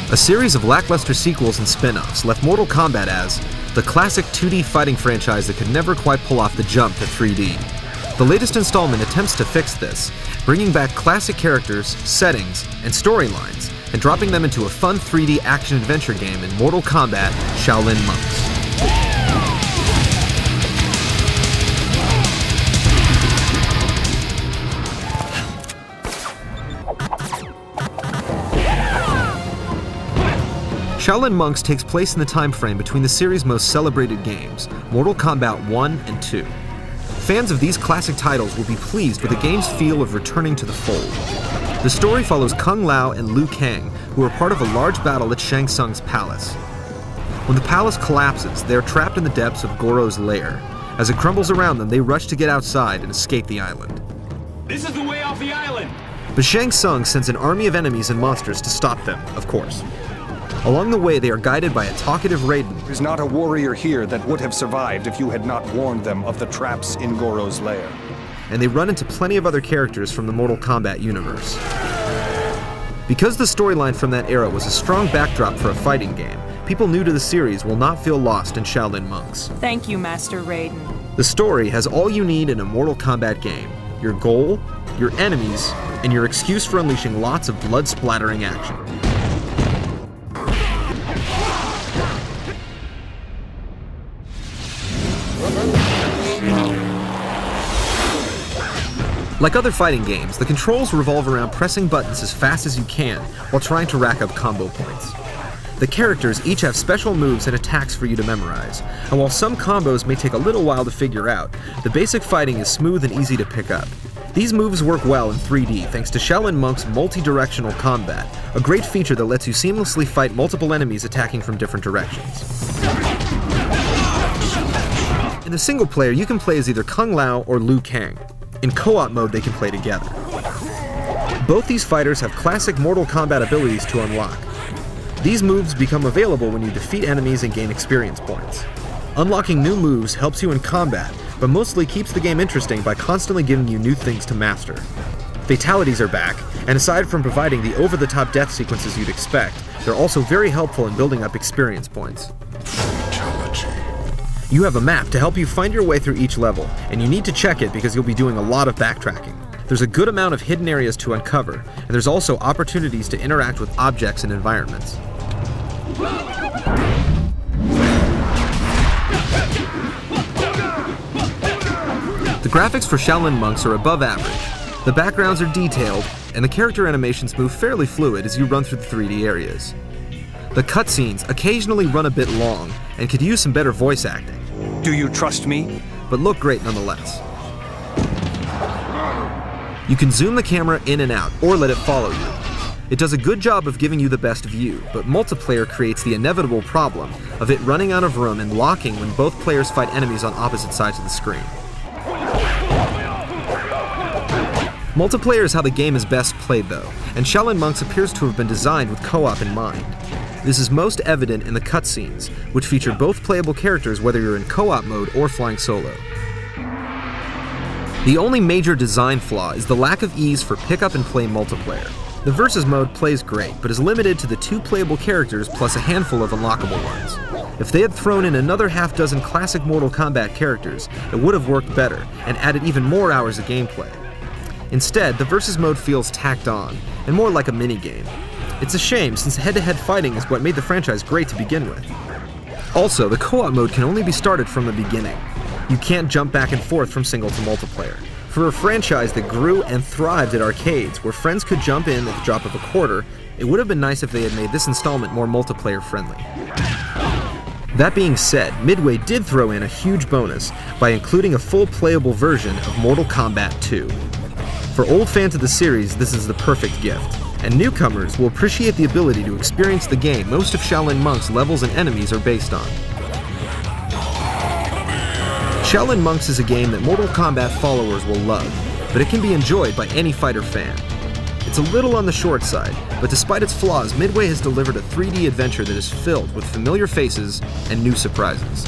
A series of lackluster sequels and spin-offs left Mortal Kombat as the classic 2D fighting franchise that could never quite pull off the jump to 3D. The latest installment attempts to fix this, bringing back classic characters, settings, and storylines, and dropping them into a fun 3D action-adventure game in Mortal Kombat Shaolinmonks. Shaolinmonks takes place in the time frame between the series' most celebrated games, Mortal Kombat 1 and 2. Fans of these classic titles will be pleased with the game's feel of returning to the fold. The story follows Kung Lao and Liu Kang, who are part of a large battle at Shang Tsung's palace. When the palace collapses, they are trapped in the depths of Goro's lair. As it crumbles around them, they rush to get outside and escape the island. This is the way off the island! But Shang Tsung sends an army of enemies and monsters to stop them, of course. Along the way, they are guided by a talkative Raiden. There's not a warrior here that would have survived if you had not warned them of the traps in Goro's lair. And they run into plenty of other characters from the Mortal Kombat universe. Because the storyline from that era was a strong backdrop for a fighting game, people new to the series will not feel lost in Shaolinmonks. Thank you, Master Raiden. The story has all you need in a Mortal Kombat game: your goal, your enemies, and your excuse for unleashing lots of blood-splattering action. Like other fighting games, the controls revolve around pressing buttons as fast as you can while trying to rack up combo points. The characters each have special moves and attacks for you to memorize, and while some combos may take a little while to figure out, the basic fighting is smooth and easy to pick up. These moves work well in 3D thanks to Shaolinmonks' multi-directional combat, a great feature that lets you seamlessly fight multiple enemies attacking from different directions. In the single player, you can play as either Kung Lao or Liu Kang. In co-op mode, they can play together. Both these fighters have classic Mortal Kombat abilities to unlock. These moves become available when you defeat enemies and gain experience points. Unlocking new moves helps you in combat, but mostly keeps the game interesting by constantly giving you new things to master. Fatalities are back, and aside from providing the over-the-top death sequences you'd expect, they're also very helpful in building up experience points. You have a map to help you find your way through each level, and you need to check it because you'll be doing a lot of backtracking. There's a good amount of hidden areas to uncover, and there's also opportunities to interact with objects and environments. The graphics for Shaolinmonks are above average. The backgrounds are detailed, and the character animations move fairly fluid as you run through the 3D areas. The cutscenes occasionally run a bit long and could use some better voice acting. Do you trust me? But look great nonetheless. You can zoom the camera in and out, or let it follow you. It does a good job of giving you the best view, but multiplayer creates the inevitable problem of it running out of room and locking when both players fight enemies on opposite sides of the screen. Multiplayer is how the game is best played though, and Shaolinmonks appears to have been designed with co-op in mind. This is most evident in the cutscenes, which feature both playable characters whether you're in co-op mode or flying solo. The only major design flaw is the lack of ease for pick-up and play multiplayer. The Versus mode plays great, but is limited to the 2 playable characters plus a handful of unlockable ones. If they had thrown in another half-dozen classic Mortal Kombat characters, it would have worked better, and added even more hours of gameplay. Instead, the Versus mode feels tacked on, and more like a minigame. It's a shame, since head-to-head fighting is what made the franchise great to begin with. Also, the co-op mode can only be started from the beginning. You can't jump back and forth from single to multiplayer. For a franchise that grew and thrived at arcades, where friends could jump in at the drop of a quarter, it would have been nice if they had made this installment more multiplayer friendly. That being said, Midway did throw in a huge bonus by including a full playable version of Mortal Kombat 2. For old fans of the series, this is the perfect gift. And newcomers will appreciate the ability to experience the game most of Shaolinmonks' levels and enemies are based on. Shaolinmonks is a game that Mortal Kombat followers will love, but it can be enjoyed by any fighter fan. It's a little on the short side, but despite its flaws, Midway has delivered a 3D adventure that is filled with familiar faces and new surprises.